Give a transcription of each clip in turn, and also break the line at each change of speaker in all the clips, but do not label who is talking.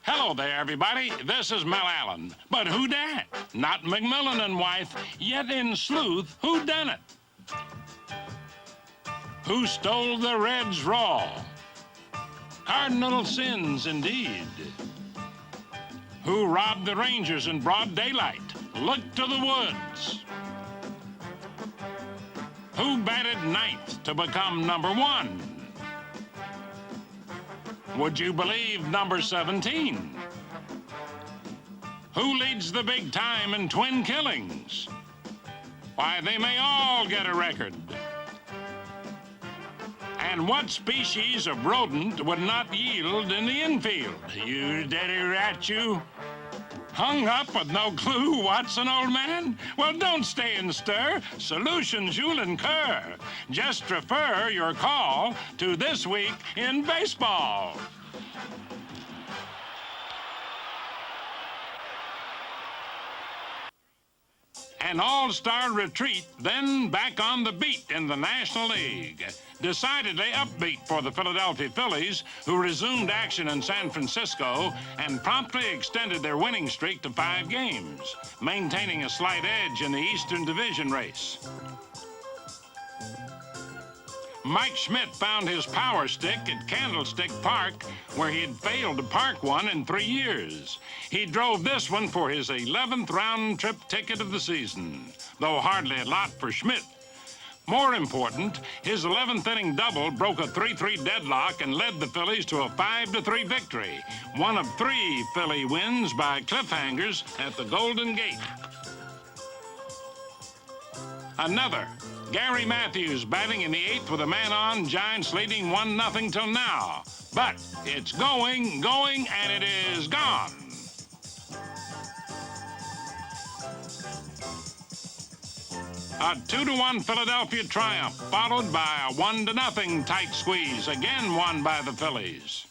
Hello there, everybody. This is Mel Allen. But who dat? Not McMillan and wife, yet in sleuth, who done it? Who stole the Reds raw? Cardinal sins, indeed. Who robbed the Rangers in broad daylight? Look to the woods. Who batted ninth to become number one? Would you believe number 17? Who leads the big time in twin killings? Why, they may all get a record. And what species of rodent would not yield in the infield? You daddy rat, you. Hung up with no clue, Watson, old man? Well, don't stay and stir. Solutions you'll incur. Just refer your call to This Week in Baseball. An all-star retreat, then back on the beat in the National League. Decidedly upbeat for the Philadelphia Phillies, who resumed action in San Francisco and promptly extended their winning streak to 5 games, maintaining a slight edge in the Eastern Division race. Mike Schmidt found his power stick at Candlestick Park, where he had failed to park one in 3 years. He drove this one for his 11th round-trip ticket of the season, though hardly a lot for Schmidt. More important, his 11th inning double broke a 3-3 deadlock and led the Phillies to a 5-3 victory, one of 3 Philly wins by cliffhangers at the Golden Gate. Another, Gary Matthews batting in the 8th with a man on, Giants leading 1-0 till now. But it's going, and it is gone. A 2-1 Philadelphia triumph, followed by a 1-0 tight squeeze, again won by the Phillies.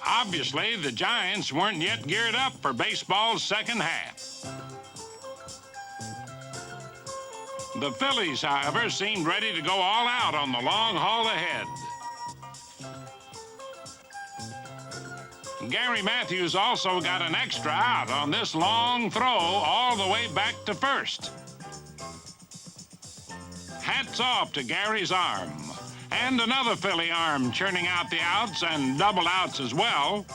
Obviously, the Giants weren't yet geared up for baseball's second half. The Phillies, however, seemed ready to go all out on the long haul ahead. Gary Matthews also got an extra out on this long throw all the way back to first. Hats off to Gary's arm. And another Philly arm churning out the outs and double outs as well.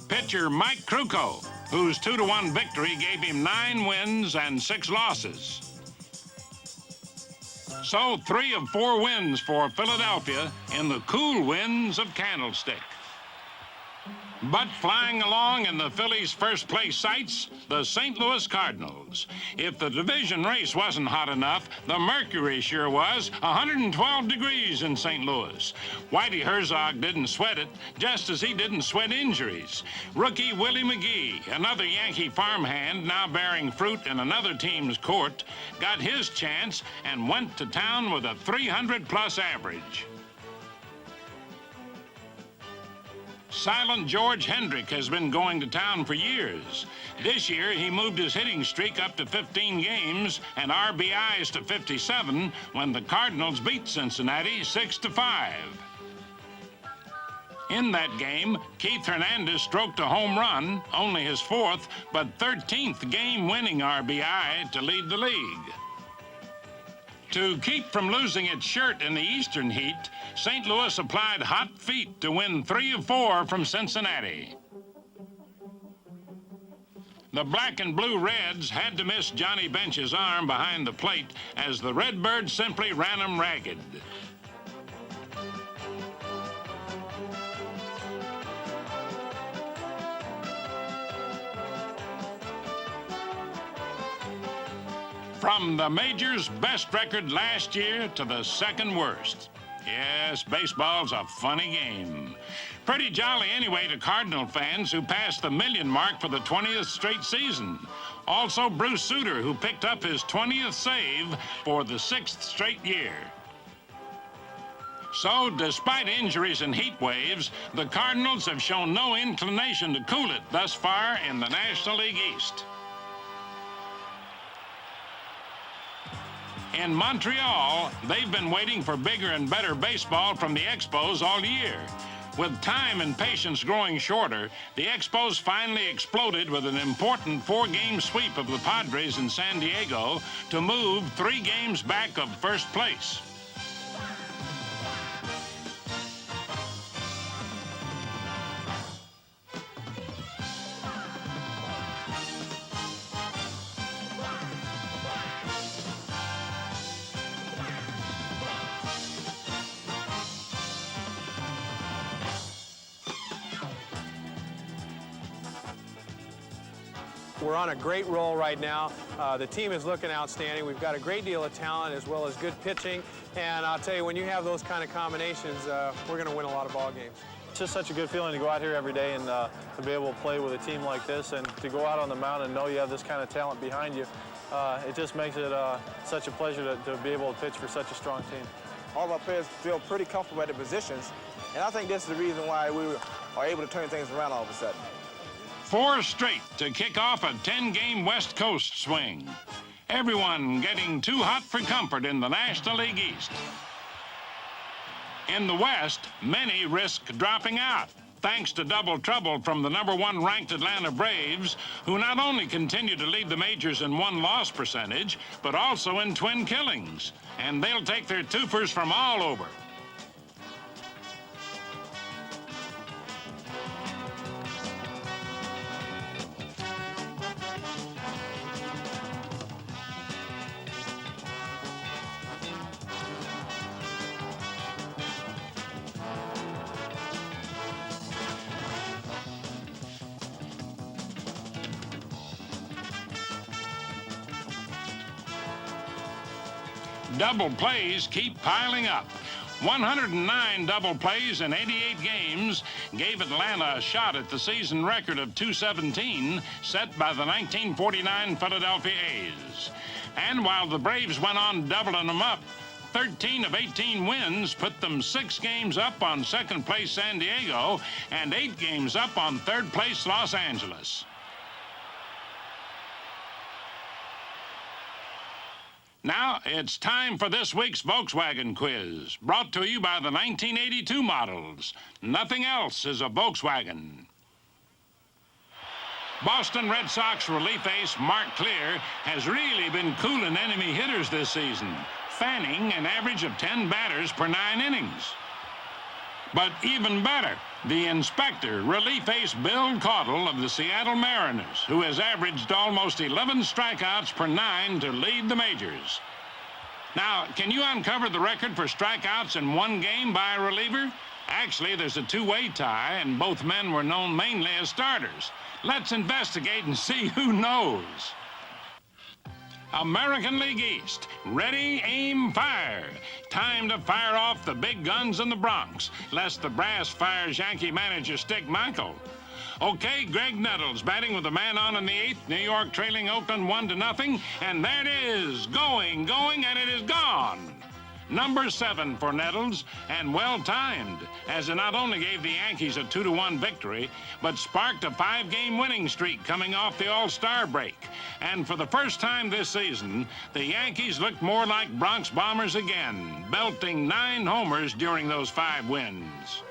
Pitcher Mike Krukow, whose 2-1 victory gave him 9 wins and 6 losses. So 3 of 4 wins for Philadelphia in the cool winds of Candlestick. But flying along in the Phillies' first-place sights, the St. Louis Cardinals. If the division race wasn't hot enough, the mercury sure was. 112 degrees in St. Louis. Whitey Herzog didn't sweat it, just as he didn't sweat injuries. Rookie Willie McGee, another Yankee farmhand now bearing fruit in another team's court, got his chance and went to town with a 300-plus average. Silent George Hendrick has been going to town for years. This year, he moved his hitting streak up to 15 games and RBIs to 57 when the Cardinals beat Cincinnati 6-5. In that game, Keith Hernandez stroked a home run, only his 4th, but 13th game-winning RBI to lead the league. To keep from losing its shirt in the Eastern Heat, St. Louis applied hot feet to win 3 of 4 from Cincinnati. The black and blue Reds had to miss Johnny Bench's arm behind the plate as the Redbirds simply ran him ragged. From the major's best record last year to the second worst. Yes, baseball's a funny game. Pretty jolly anyway to Cardinal fans who passed the million mark for the 20th straight season. Also Bruce Sutter, who picked up his 20th save for the 6th straight year. So, despite injuries and heat waves, the Cardinals have shown no inclination to cool it thus far in the National League East. In Montreal, they've been waiting for bigger and better baseball from the Expos all year. With time and patience growing shorter, the Expos finally exploded with an important 4-game sweep of the Padres in San Diego to move 3 games back of first place.
We're on a great roll right now. The team is looking outstanding. We've got a great deal of talent as well as good pitching. And I'll tell you, when you have those kind of combinations, we're going to win a lot of ball games.
It's just such a good feeling to go out here every day and to be able to play with a team like this and to go out on the mound and know you have this kind of talent behind you. It just makes it such a pleasure to be able to pitch for such a strong team.
All of our players feel pretty comfortable at their positions, and I think this is the reason why we are able to turn things around all of a sudden.
4 straight to kick off a 10-game West Coast swing. Everyone getting too hot for comfort in the National League East. In the West, many risk dropping out, thanks to double trouble from the #1 ranked Atlanta Braves, who not only continue to lead the majors in won-loss percentage, but also in twin killings. And they'll take their twofers from all over. Double plays keep piling up. 109 double plays in 88 games gave Atlanta a shot at the season record of .217 set by the 1949 Philadelphia A's. And while the Braves went on doubling them up, 13 of 18 wins put them 6 games up on second place San Diego and 8 games up on third place Los Angeles. Now, it's time for this week's Volkswagen quiz, brought to you by the 1982 models. Nothing else is a Volkswagen. Boston Red Sox relief ace Mark Clear has really been cooling enemy hitters this season, fanning an average of 10 batters per 9 innings. But even better, the inspector, relief ace Bill Caudle of the Seattle Mariners, who has averaged almost 11 strikeouts per 9 to lead the majors. Now, can you uncover the record for strikeouts in one game by a reliever? Actually, there's a 2-way tie, and both men were known mainly as starters. Let's investigate and see who knows. American League East, ready, aim, fire. Time to fire off the big guns in the Bronx, lest the brass fires Yankee manager Stick Michael. Okay, Greg Nettles batting with a man on in the 8th, New York trailing Oakland 1-0, and there it is, going, and it is gone. Number 7 for Nettles, and well-timed, as it not only gave the Yankees a 2-1 victory, but sparked a 5-game winning streak coming off the All-Star break. And for the first time this season, the Yankees looked more like Bronx Bombers again, belting 9 homers during those 5 wins.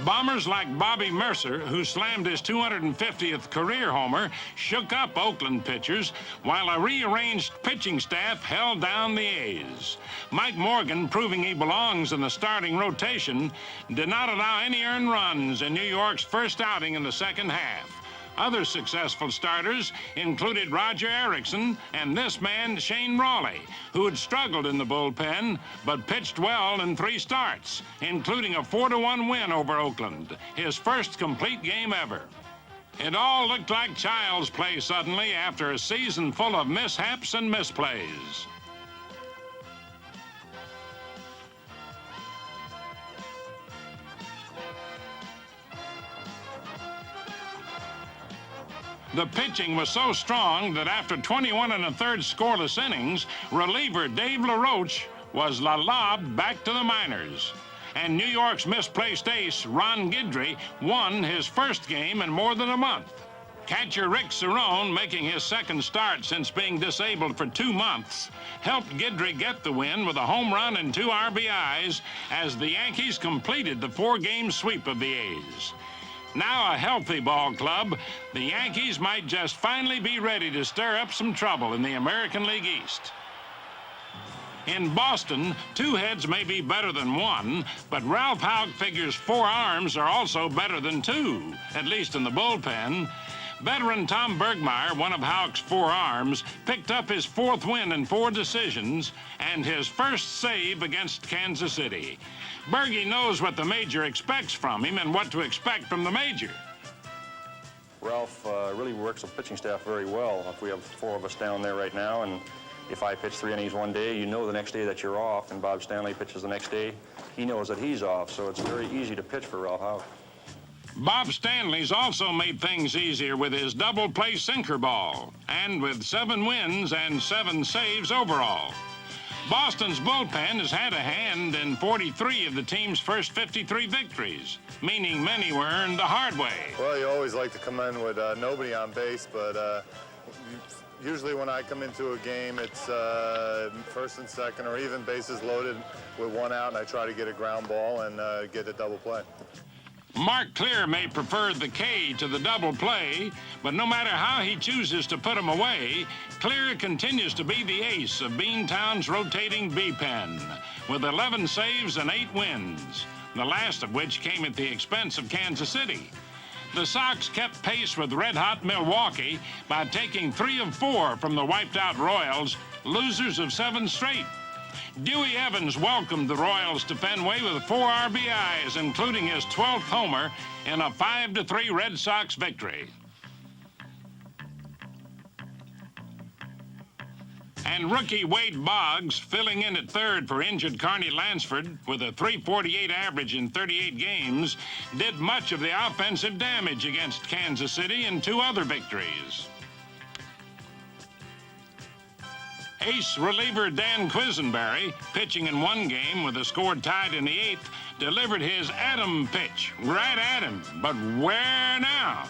Bombers like Bobby Mercer, who slammed his 250th career homer, shook up Oakland pitchers, while a rearranged pitching staff held down the A's. Mike Morgan, proving he belongs in the starting rotation, did not allow any earned runs in New York's first outing in the second half. Other successful starters included Roger Erickson and this man, Shane Rawley, who had struggled in the bullpen but pitched well in 3 starts, including a 4-1 win over Oakland, his first complete game ever. It all looked like child's play suddenly after a season full of mishaps and misplays. The pitching was so strong that after 21 1/3 scoreless innings, reliever Dave LaRoche was lobbed back to the minors. And New York's misplaced ace, Ron Guidry, won his first game in more than a month. Catcher Rick Cerrone, making his second start since being disabled for 2 months, helped Guidry get the win with a home run and 2 RBIs as the Yankees completed the 4-game sweep of the A's. Now a healthy ball club, the Yankees might just finally be ready to stir up some trouble in the American League East. In Boston, 2 heads may be better than 1, but Ralph Houck figures 4 arms are also better than 2, at least in the bullpen. Veteran Tom Bergmeyer, one of Houck's 4 arms, picked up his 4th win in 4 decisions and his first save against Kansas City. Bergie knows what the major expects from him and what to expect from the major.
Ralph really works the pitching staff very well. If we have 4 of us down there right now, and if I pitch 3 innings one day, you know the next day that you're off, and Bob Stanley pitches the next day, he knows that he's off, so it's very easy to pitch for Ralph Houck.
Bob Stanley's also made things easier with his double-play sinker ball, and with 7 wins and 7 saves overall. Boston's bullpen has had a hand in 43 of the team's first 53 victories, meaning many were earned the hard way.
Well, you always like to come in with nobody on base, but usually when I come into a game, it's first and second or even bases loaded with 1 out, and I try to get a ground ball and get a double play.
Mark Clear may prefer the K to the double play, but no matter how he chooses to put him away, Clear continues to be the ace of Beantown's rotating B-pen, with 11 saves and 8 wins, the last of which came at the expense of Kansas City. The Sox kept pace with red-hot Milwaukee by taking 3 of 4 from the wiped-out Royals, losers of 7 straight. Dewey Evans welcomed the Royals to Fenway with 4 RBIs, including his 12th homer in a 5-3 Red Sox victory. And rookie Wade Boggs, filling in at third for injured Carney Lansford with a .348 average in 38 games, did much of the offensive damage against Kansas City in 2 other victories. Ace reliever Dan Quisenberry, pitching in 1 game with the score tied in the 8th, delivered his Adam pitch right at him. But where now?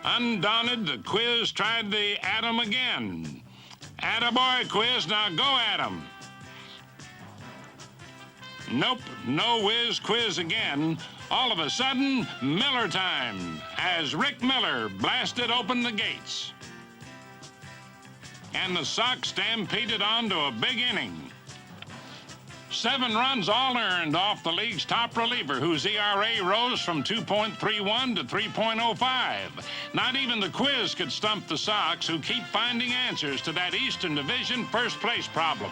Undaunted, the Quiz tried the Adam again. Attaboy, Quiz, now go Adam. Nope, no whiz Quiz again. All of a sudden, Miller time, as Rick Miller blasted open the gates. And the Sox stampeded on to a big inning. 7 runs all earned off the league's top reliever, whose ERA rose from 2.31 to 3.05. Not even the Quiz could stump the Sox, who keep finding answers to that Eastern Division first-place problem.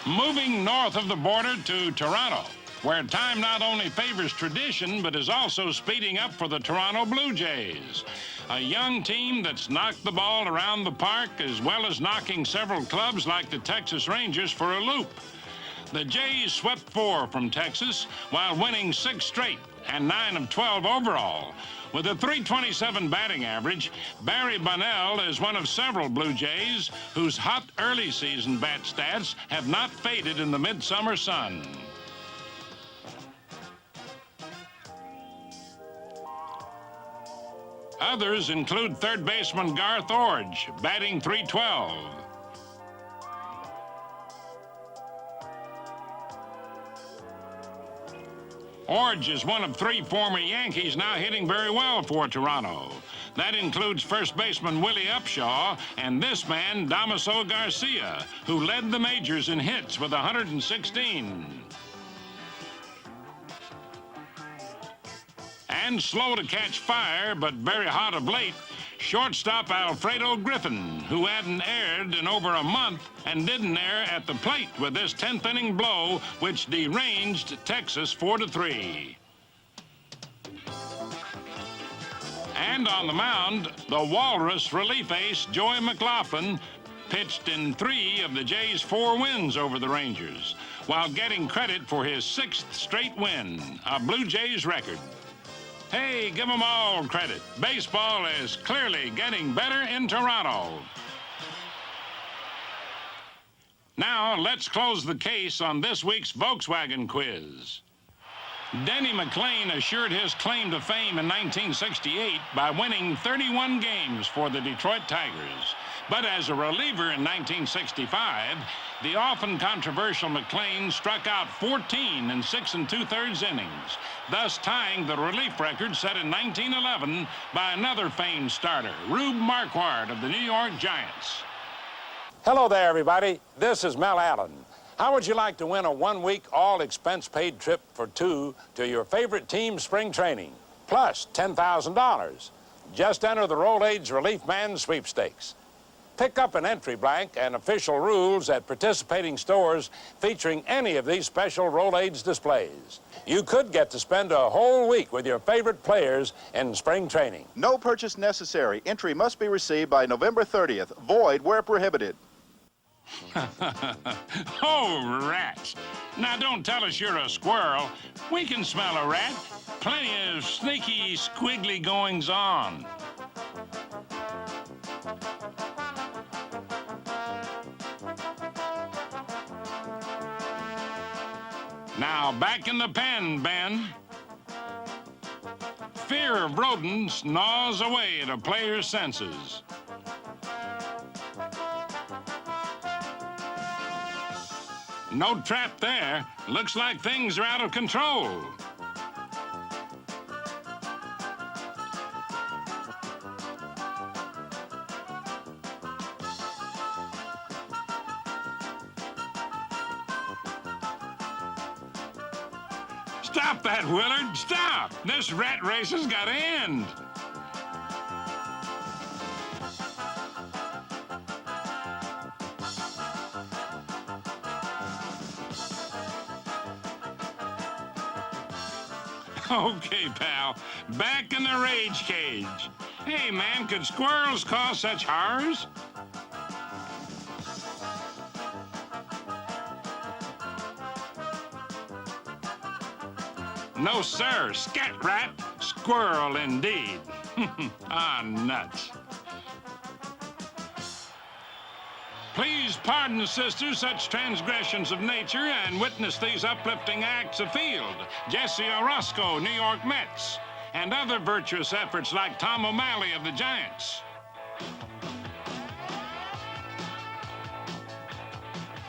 Moving north of the border to Toronto, where time not only favors tradition, but is also speeding up for the Toronto Blue Jays. A young team that's knocked the ball around the park, as well as knocking several clubs like the Texas Rangers for a loop. The Jays swept 4 from Texas while winning 6 straight and 9 of 12 overall. With a .327 batting average, Barry Bunnell is one of several Blue Jays whose hot early season bat stats have not faded in the midsummer sun. Others include third baseman Garth Orge, batting .312. Orge is one of 3 former Yankees now hitting very well for Toronto. That includes first baseman Willie Upshaw and this man, Damaso Garcia, who led the majors in hits with 116. And slow to catch fire, but very hot of late, shortstop Alfredo Griffin, who hadn't aired in over a month and didn't air at the plate with this 10th inning blow, which deranged Texas 4-3. And on the mound, the Walrus relief ace Joey McLaughlin pitched in 3 of the Jays' 4 wins over the Rangers, while getting credit for his 6th straight win, a Blue Jays record. Hey, give them all credit. Baseball is clearly getting better in Toronto. Now, let's close the case on this week's Volkswagen Quiz. Denny McLean assured his claim to fame in 1968 by winning 31 games for the Detroit Tigers. But as a reliever in 1965, the often controversial McLean struck out 14 in 6 2/3 innings, thus tying the relief record set in 1911 by another famed starter, Rube Marquardt of the New York Giants.
Hello there, everybody. This is Mel Allen. How would you like to win a one-week, all-expense-paid trip for two to your favorite team's spring training, plus $10,000? Just enter the Roll-Aids Relief Man Sweepstakes. Pick up an entry blank and official rules at participating stores featuring any of these special Roll-Aids displays. You could get to spend a whole week with your favorite players in spring training.
No purchase necessary. Entry must be received by November 30th. Void where prohibited.
Oh, rats. Now, don't tell us you're a squirrel. We can smell a rat. Plenty of sneaky, squiggly goings-on. Now, back in the pen, Ben. Fear of rodents gnaws away at a player's senses. No trap there. Looks like things are out of control. Stop that, Willard. Stop. This rat race has got to end. Okay, pal. Back in the rage cage. Hey, man, could squirrels cause such horrors? No, sir. Scat rat. Squirrel, indeed. Ah, nuts. Please pardon, sisters, such transgressions of nature and witness these uplifting acts afield. Jesse Orozco, New York Mets, and other virtuous efforts like Tom O'Malley of the Giants.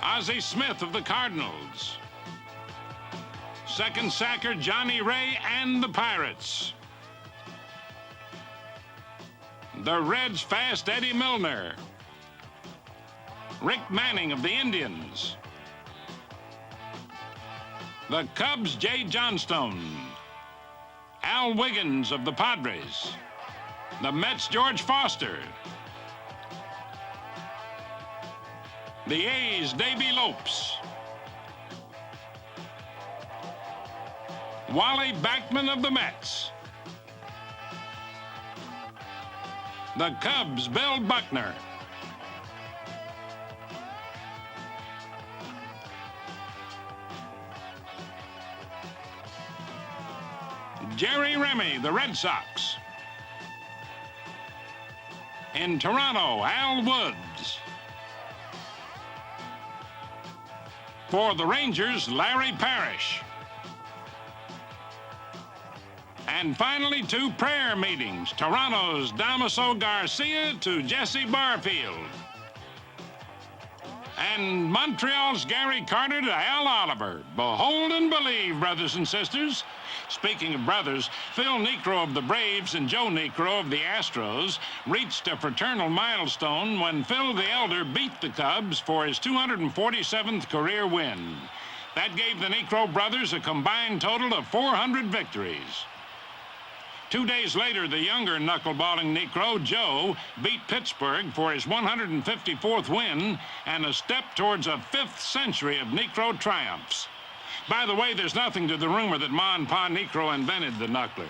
Ozzie Smith of the Cardinals. Second sacker Johnny Ray and the Pirates. The Reds' fast Eddie Milner. Rick Manning of the Indians. The Cubs' Jay Johnstone. Al Wiggins of the Padres. The Mets' George Foster. The A's' Davy Lopes. Wally Backman of the Mets. The Cubs' Bill Buckner. Jerry Remy, the Red Sox. In Toronto, Al Woods. For the Rangers, Larry Parrish. And finally, two prayer meetings. Toronto's Damaso Garcia to Jesse Barfield. And Montreal's Gary Carter to Al Oliver. Behold and believe, brothers and sisters. Speaking of brothers, Phil Niekro of the Braves and Joe Niekro of the Astros reached a fraternal milestone when Phil the Elder beat the Cubs for his 247th career win. That gave the Niekro brothers a combined total of 400 victories. 2 days later, the younger knuckleballing Niekro, Joe, beat Pittsburgh for his 154th win and a step towards a 5th century of Niekro triumphs. By the way, there's nothing to the rumor that Ma and Pa Niekro invented the knuckler.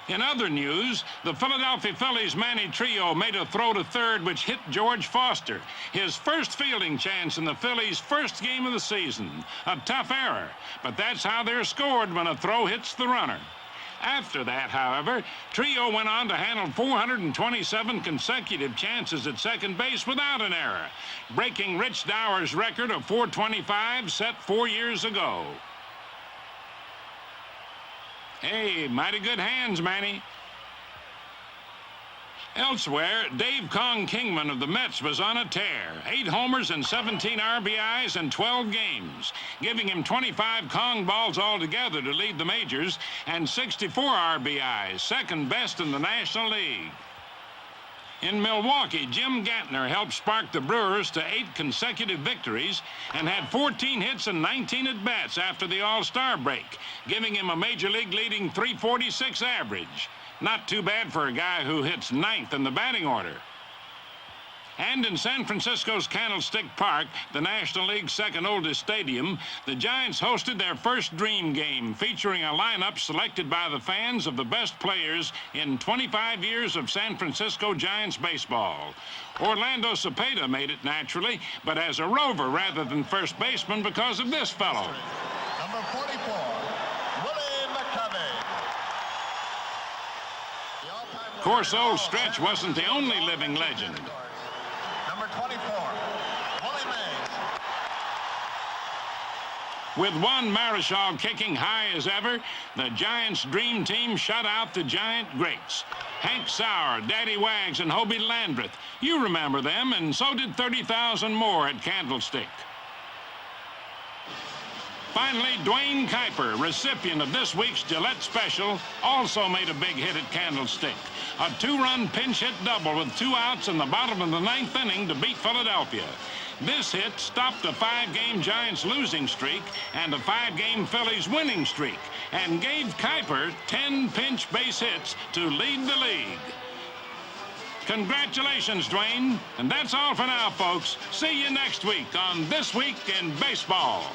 In other news, the Philadelphia Phillies' Manny Trio made a throw to third which hit George Foster, his first fielding chance in the Phillies' first game of the season. A tough error, but that's how they're scored when a throw hits the runner. After that, however, Trio went on to handle 427 consecutive chances at second base without an error, breaking Rich Dower's record of 425 set 4 years ago. Hey, mighty good hands, Manny. Elsewhere, Dave Kong Kingman of the Mets was on a tear. 8 homers and 17 RBIs in 12 games, giving him 25 Kong balls altogether to lead the majors and 64 RBIs, second best in the National League. In Milwaukee, Jim Gantner helped spark the Brewers to 8 consecutive victories and had 14 hits and 19 at-bats after the All-Star break, giving him a Major League leading .346 average. Not too bad for a guy who hits 9th in the batting order. And in San Francisco's Candlestick Park, the National League's second oldest stadium, the Giants hosted their first dream game, featuring a lineup selected by the fans of the best players in 25 years of San Francisco Giants baseball. Orlando Cepeda made it naturally, but as a rover rather than first baseman because of this fellow.
Number 44, Willie McCovey.
Of course, old Stretch wasn't the only living legend.
Number 24, Willie Mays.
With Juan Marichal kicking high as ever, the Giants' dream team shut out the Giant greats. Hank Sauer, Daddy Wags, and Hobie Landreth. You remember them, and so did 30,000 more at Candlestick. Finally, Dwayne Kuiper, recipient of this week's Gillette Special, also made a big hit at Candlestick. A 2-run pinch hit double with 2 outs in the bottom of the 9th inning to beat Philadelphia. This hit stopped a 5-game Giants losing streak and a 5-game Phillies winning streak and gave Kuiper 10 pinch base hits to lead the league. Congratulations, Dwayne. And that's all for now, folks. See you next week on This Week in Baseball.